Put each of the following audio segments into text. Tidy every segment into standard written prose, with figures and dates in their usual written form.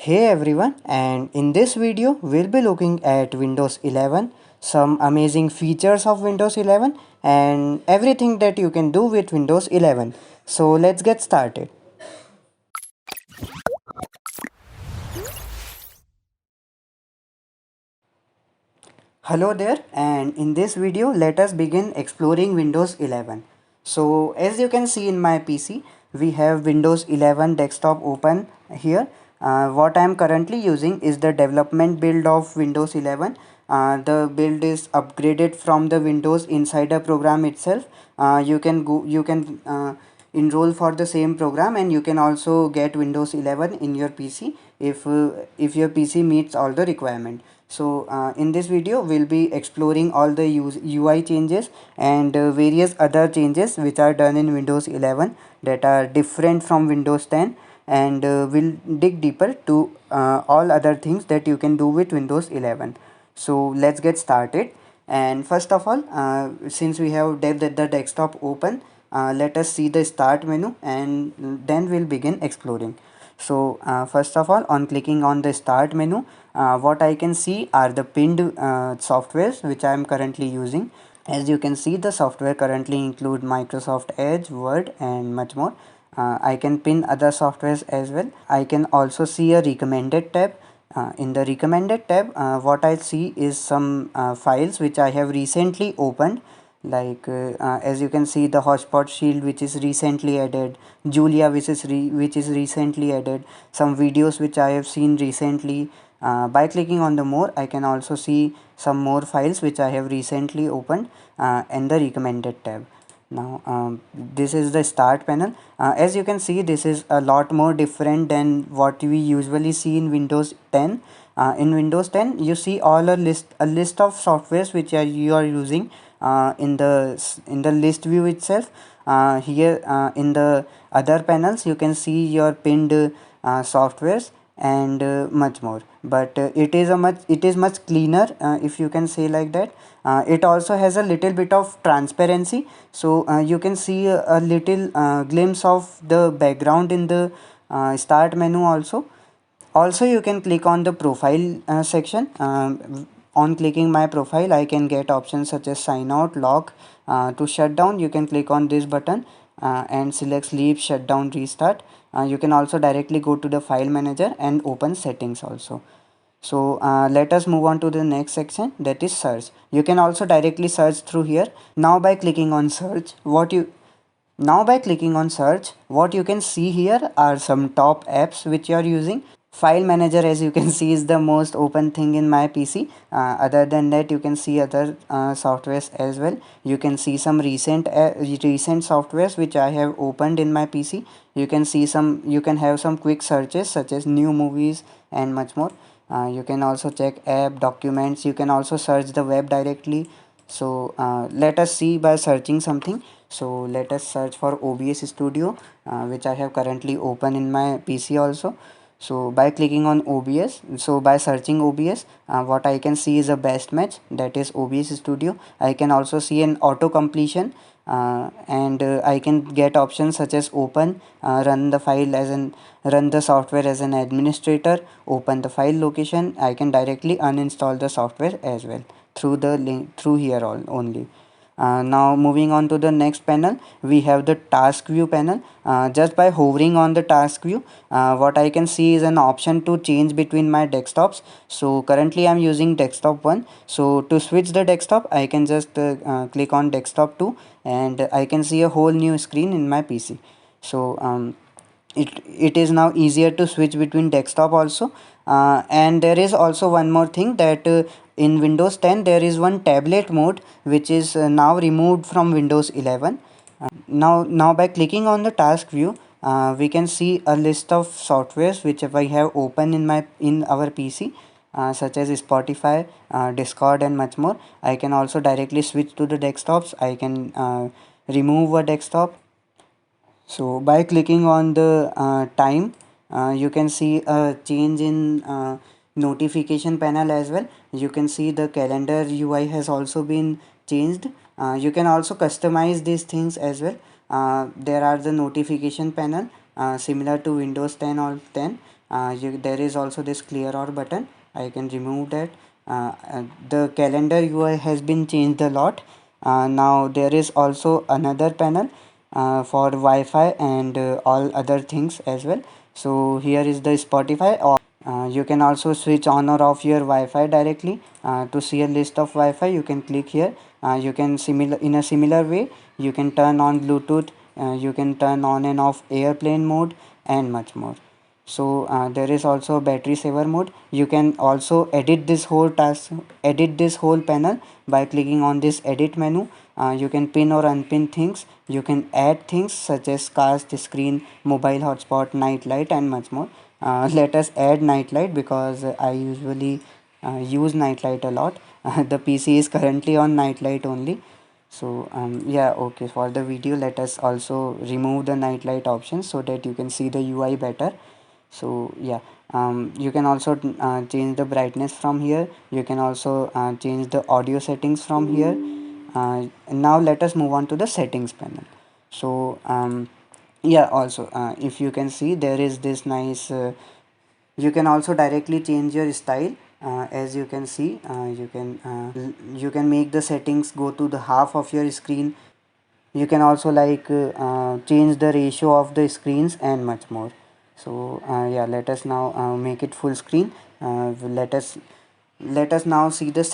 Hey everyone, and in this video we'll be looking at Windows 11, some amazing features of Windows 11 and everything that you can do with Windows 11. So let's get started. Hello there, and in this video let us begin exploring Windows 11. So as you can see in my PC, we have Windows 11 desktop open here. What I am currently using is the development build of Windows 11. The build is upgraded from the Windows Insider program itself. You can enroll for the same program, and you can also get Windows 11 in your PC if your PC meets all the requirement. So in this video we'll be exploring all the UI changes and various other changes which are done in Windows 11 that are different from Windows 10, and we'll dig deeper to all other things that you can do with Windows 11. So let's get started. And first of all, since we have the desktop open, let us see the start menu and then we'll begin exploring. So first of all, on clicking on the start menu, what I can see are the pinned softwares which I am currently using. As you can see, the software currently include Microsoft Edge, Word and much more. I can pin other softwares as well. I can also see a recommended tab. In the recommended tab, what I see is some files which I have recently opened, like as you can see, the hotspot shield which is recently added, Julia which is recently added, some videos which I have seen recently. By clicking on the more, I can also see some more files which I have recently opened in the recommended tab. Now this is the start panel. As you can see, this is a lot more different than what we usually see in Windows 10. In Windows 10 you see all a list of softwares which you are using in the list view itself. Here in the other panels you can see your pinned softwares and much more, but it is much cleaner, if you can say like that. It also has a little bit of transparency, so you can see a little glimpse of the background in the start menu also. You can click on the profile section. On clicking my profile, I can get options such as sign out, lock. To shut down, you can click on this button and select sleep, shutdown, restart. You can also directly go to the file manager and open settings also. So let us move on to the next section, that is search. You can also directly search through here. Now by clicking on search, what you can see here are some top apps which you are using. File manager, as you can see, is the most open thing in my PC. Other than that, you can see other softwares as well. You can see some recent softwares which I have opened in my PC. You can have some quick searches such as new movies and much more. You can also check app documents. You can also search the web directly. So let us see by searching something. So let us search for OBS Studio, which I have currently open in my PC also. So by clicking on OBS, so by searching OBS, what I can see is a best match, that is OBS Studio. I can also see an auto completion, and I can get options such as open, run the software as an administrator, open the file location. I can directly uninstall the software as well through the link through here only. Now moving on to the next panel, we have the task view panel. Just by hovering on the task view, what I can see is an option to change between my desktops. So currently I'm using desktop 1. So to switch the desktop, I can just click on desktop 2, and I can see a whole new screen in my PC. So it is now easier to switch between desktop also. And there is also one more thing, that in Windows 10 there is one tablet mode which is now removed from Windows 11. Now by clicking on the task view, we can see a list of softwares which I have open in our PC, such as Spotify, Discord and much more. I can also directly switch to the desktops. I can remove a desktop. So by clicking on the time, you can see a change in notification panel as well. You can see the calendar UI has also been changed. You can also customize these things as well. There are the notification panel, similar to Windows 10 or 10. there is also this clear all button. I can remove that. The calendar UI has been changed a lot. Now there is also another panel for Wi-Fi and all other things as well. So here is the Spotify. Or you can also switch on or off your Wi-Fi directly. To see a list of Wi-Fi, you can click here. You can similar in a similar way. You can turn on Bluetooth. You can turn on and off airplane mode and much more. So there is also battery saver mode. You can also edit this whole panel by clicking on this edit menu. You can pin or unpin things. You can add things such as cast screen, mobile hotspot, night light and much more. Let us add night light because I usually use night light a lot. The PC is currently on night light only. So yeah, okay, for the video let us also remove the night light option so that you can see the UI better. So yeah, you can also change the brightness from here. You can also change the audio settings from here. Now let us move on to the settings panel. So yeah, also if you can see, there is this nice you can also directly change your style. As you can see, you can make the settings go to the half of your screen. You can also change the ratio of the screens and much more. So yeah, let us now make it full screen. Let us now see the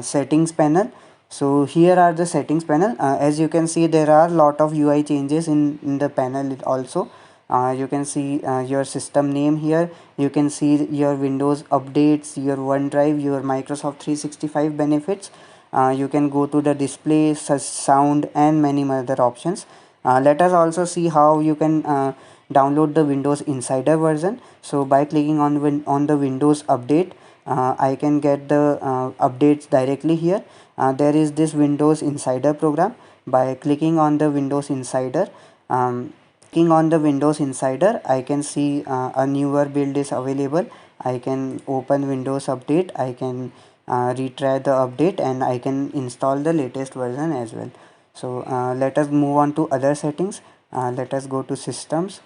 settings panel. So here are the settings panel. As you can see, there are lot of UI changes in the panel also. You can see your system name here. You can see your Windows updates, your OneDrive, your Microsoft 365 benefits. You can go to the display, sound and many other options. Let us also see how you can download the Windows Insider version. So by clicking on the Windows update, I can get the updates directly here. There is this Windows Insider program. By clicking on the Windows Insider, clicking on the Windows Insider, I can see a newer build is available. I can open Windows Update. I can retry the update and I can install the latest version as well. So let us move on to other settings. Let us go to systems.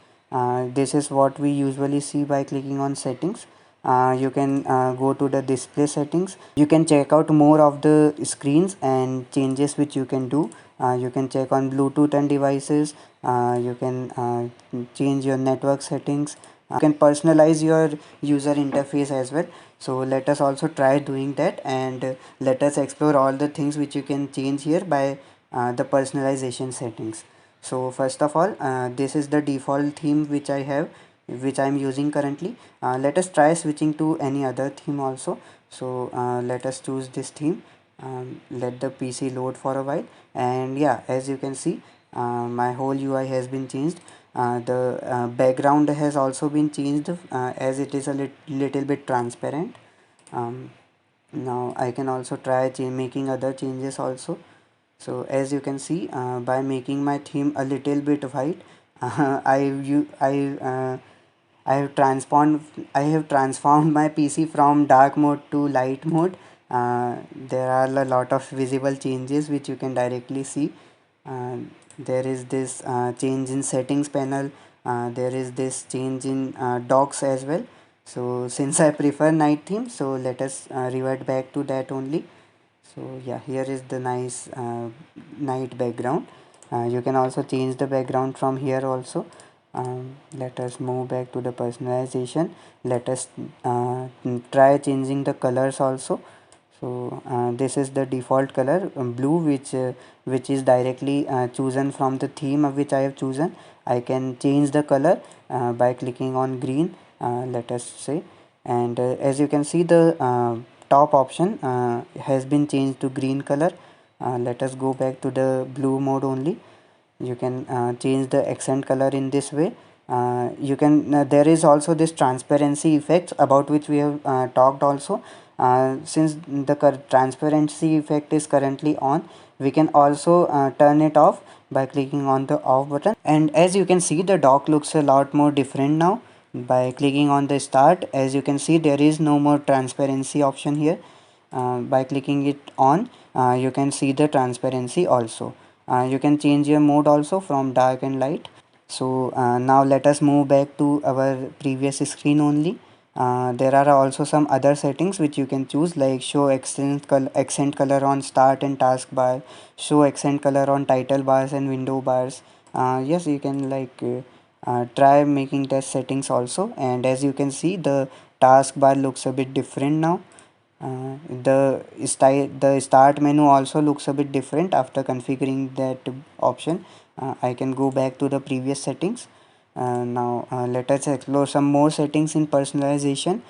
This is what we usually see by clicking on settings. You can go to the display settings. You can check out more of the screens and changes which you can do. You can check on Bluetooth and devices. You can change your network settings. You can personalize your user interface as well. So let us also try doing that, and let us explore all the things which you can change here by the personalization settings. So first of all, this is the default theme which I have, which I am using currently. Let us try switching to any other theme also. So let us choose this theme. Let the PC load for a while, and yeah, as you can see, my whole UI has been changed. The background has also been changed as it is a little bit transparent. um, Now I can also try making other changes also. So as you can see, by making my theme a little bit white, I you I have transformed my PC from dark mode to light mode. There are a lot of visible changes which you can directly see. uh, there is this change in settings panel. There is this change in docs as well. So since I prefer night theme, so let us revert back to that only. So yeah, here is the nice night background. You can also change the background from here also. Let us move back to the personalization. Let us try changing the colors also. So this is the default color, blue, which is directly chosen from the theme of which I have chosen. I can change the color by clicking on green, let us say. And as you can see, the top option has been changed to green color. Let us go back to the blue mode only. You can change the accent color in this way. You can there is also this transparency effects about which we have talked also. Since the transparency effect is currently on, we can also turn it off by clicking on the off button. And as you can see, the dock looks a lot more different now. By clicking on the start, as you can see, there is no more transparency option here. By clicking it on, you can see the transparency also. You can change your mode also from dark and light. So now let us move back to our previous screen only. There are also some other settings which you can choose, like show accent color on start and taskbar, show accent color on title bars and window bars. Yes, you can try making test settings also. And as you can see, the taskbar looks a bit different now. The start menu also looks a bit different after configuring that option. I can go back to the previous settings. Now let us explore some more settings in personalization.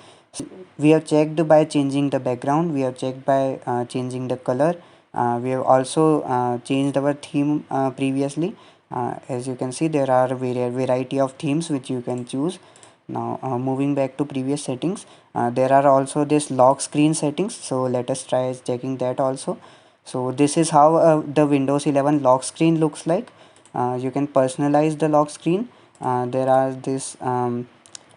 We have checked by changing the background, we have checked by changing the color, we have also changed our theme previously. As you can see, there are variety of themes which you can choose. Now moving back to previous settings, there are also this lock screen settings, so let us try checking that also. So this is how the Windows 11 lock screen looks like. You can personalize the lock screen. There are this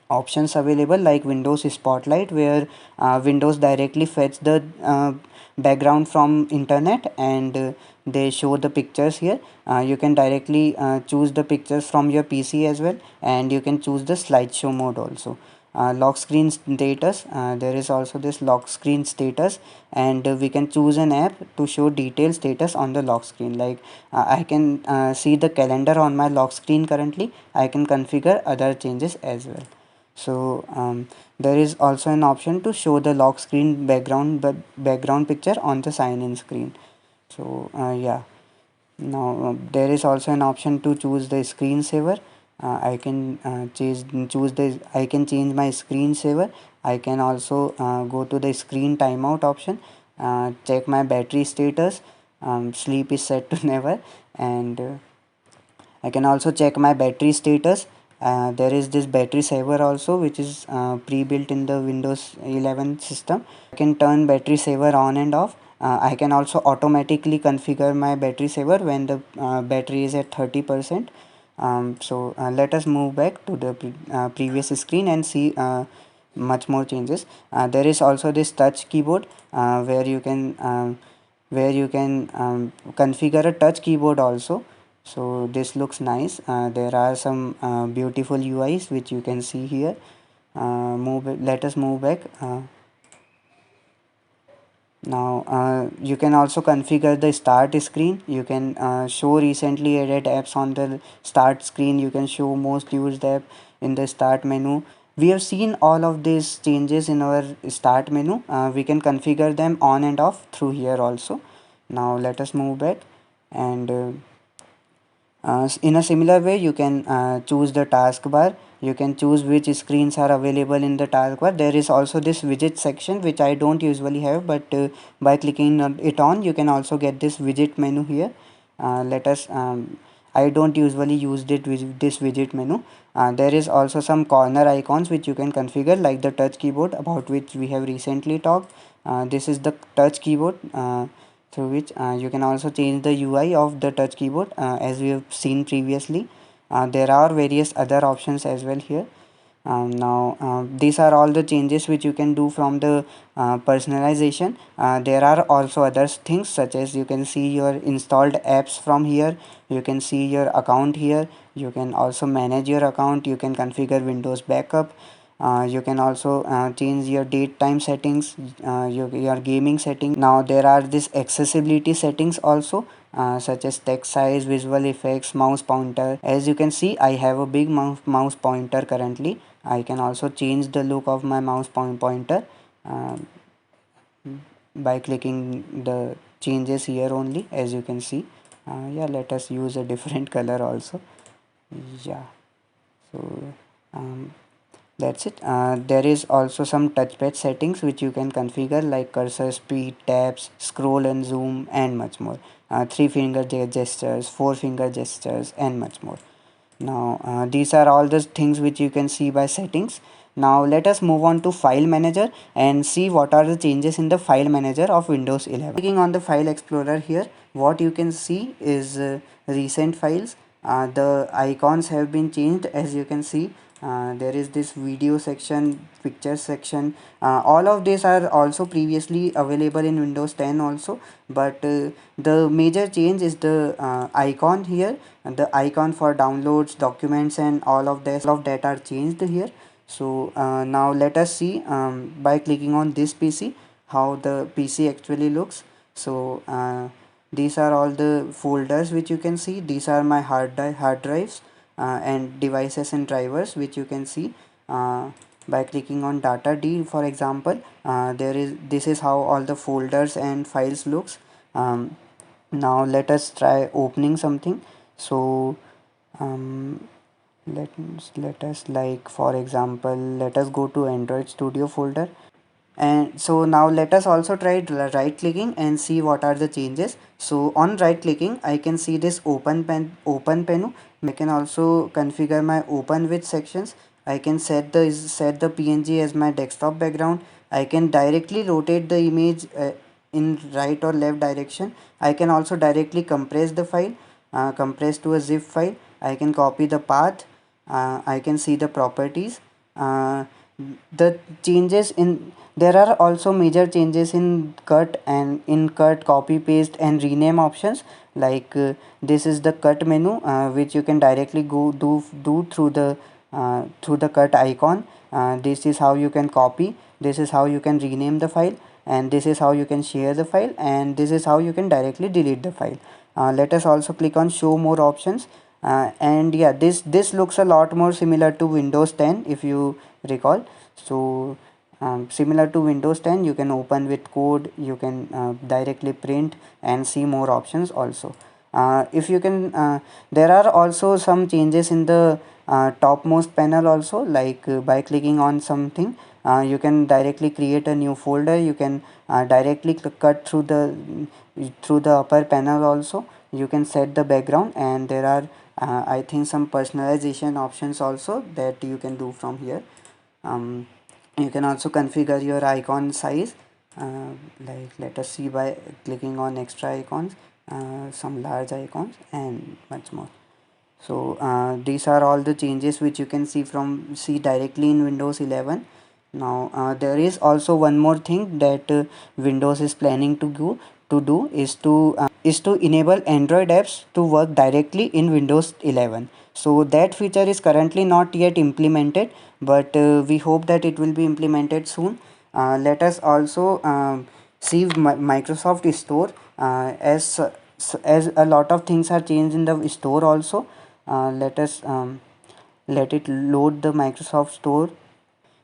options available like Windows Spotlight, where Windows directly fetch the background from internet, and they show the pictures here. You can directly choose the pictures from your PC as well, and you can choose the slideshow mode also. Lock screen status, there is also this lock screen status, and we can choose an app to show detailed status on the lock screen. Like I can see the calendar on my lock screen currently. I can configure other changes as well. So there is also an option to show the lock screen background picture on the sign in screen. So yeah, now there is also an option to choose the screensaver. I can I can change my screensaver. I can also go to the screen timeout option, check my battery status. Sleep is set to never, and I can also check my battery status. There is this battery saver also, which is pre-built in the Windows 11 system. I can turn battery saver on and off. I can also automatically configure my battery saver when the battery is at 30%. So let us move back to the previous screen and see much more changes. There is also this touch keyboard where you can configure a touch keyboard also. So this looks nice. There are some beautiful UIs which you can see here. Let us move back. Now you can also configure the start screen. You can show recently added apps on the start screen. You can show most used app in the start menu. We have seen all of these changes in our start menu. We can configure them on and off through here also. Now let us move back, and in a similar way, you can choose the taskbar. You can choose which screens are available in the taskbar. There is also this widget section which I don't usually have, but by clicking on it on, you can also get this widget menu here. Let us I don't usually use this widget menu. There is also some corner icons which you can configure, like the touch keyboard, about which we have recently talked. This is the touch keyboard, through which you can also change the UI of the touch keyboard, as we have seen previously. There are various other options as well here. Now these are all the changes which you can do from the personalization. There are also other things, such as you can see your installed apps from here, you can see your account here, you can also manage your account, you can configure Windows backup. You can also change your date time settings, your gaming settings. Now there are this accessibility settings also, such as text size, visual effects, mouse pointer. As you can see, I have a big mouse pointer currently. I can also change the look of my pointer uh, by clicking the changes here only, as you can see. Yeah, let us use a different color also. Yeah, so um, that's it. There is also some touchpad settings which you can configure, like cursor speed, taps, scroll and zoom, and much more. Three finger gestures, four finger gestures, and much more. Now these are all the things which you can see by settings. Now let us move on to file manager and see what are the changes in the file manager of Windows 11. Clicking on the file explorer here, what you can see is recent files. The icons have been changed, as you can see. there is this video section, picture section. All of these are also previously available in Windows 10 also, but the major change is the icon here, and the icon for downloads, documents, and all of that are changed here. So now let us see, by clicking on this PC, how the PC actually looks. So these are all the folders which you can see. These are my hard drives and devices and drivers, which you can see by clicking on data D, for example. This is how all the folders and files looks. Now let us try opening something. So um, let us, like for example, let us go to Android Studio folder. And so now let us also try right clicking and see what are the changes. So on right clicking, I can see this open menu. I can also configure my open with sections. I can set the PNG as my desktop background. I can directly rotate the image in right or left direction. I can also directly compress the file, compress to a zip file. I can copy the path. I can see the properties. The changes in There are also major changes in cut, and in cut, copy paste and rename options. Like this is the cut menu, which you can directly go do through the cut icon. This is how you can copy, this is how you can rename the file, and this is how you can share the file, and this is how you can directly delete the file. Let us also click on show more options. And yeah, this looks a lot more similar to Windows 10, if you recall. So similar to Windows 10, you can open with code, you can directly print and see more options also. If you can There are also some changes in the topmost panel also, like by clicking on something, you can directly create a new folder. You can directly cut through the upper panel also. You can set the background, and there are I think some personalization options also that you can do from here. You can also configure your icon size, like let us see by clicking on extra icons, some large icons and much more. So these are all the changes which you can see directly in Windows 11. Now there is also one more thing that Windows is planning to do is to enable Android apps to work directly in Windows 11. So that feature is currently not yet implemented, but we hope that it will be implemented soon. Let us also see Microsoft Store, as a lot of things are changed in the store also. Let us let it load the Microsoft Store.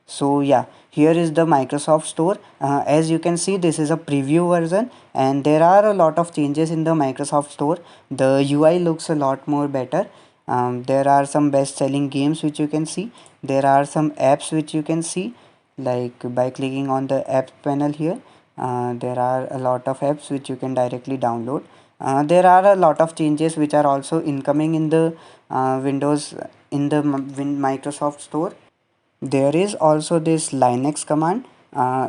So yeah, here is the Microsoft Store. As you can see, this is a preview version, and there are a lot of changes in the Microsoft Store. The UI looks a lot more better. There are some best selling games which you can see. There are some apps which you can see, like by clicking on the app panel here. There are a lot of apps which you can directly download. There are a lot of changes which are also incoming in the Windows in the Microsoft Store. There is also this Linux command.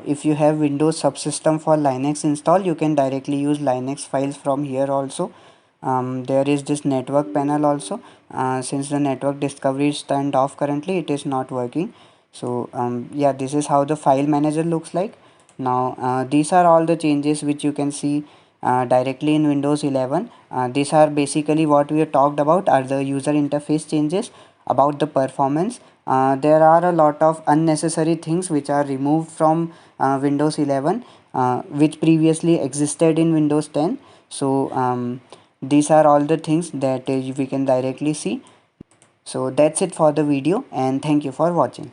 If you have Windows subsystem for Linux install, you can directly use Linux files from here also. There is this network panel also. Since the network discovery is turned off currently, it is not working. So yeah, this is how the file manager looks like. Now these are all the changes which you can see directly in Windows 11. These are basically what we have talked about, are the user interface changes. About the performance, there are a lot of unnecessary things which are removed from Windows 11, which previously existed in Windows 10. So these are all the things that we can directly see. So that's it for the video, and thank you for watching.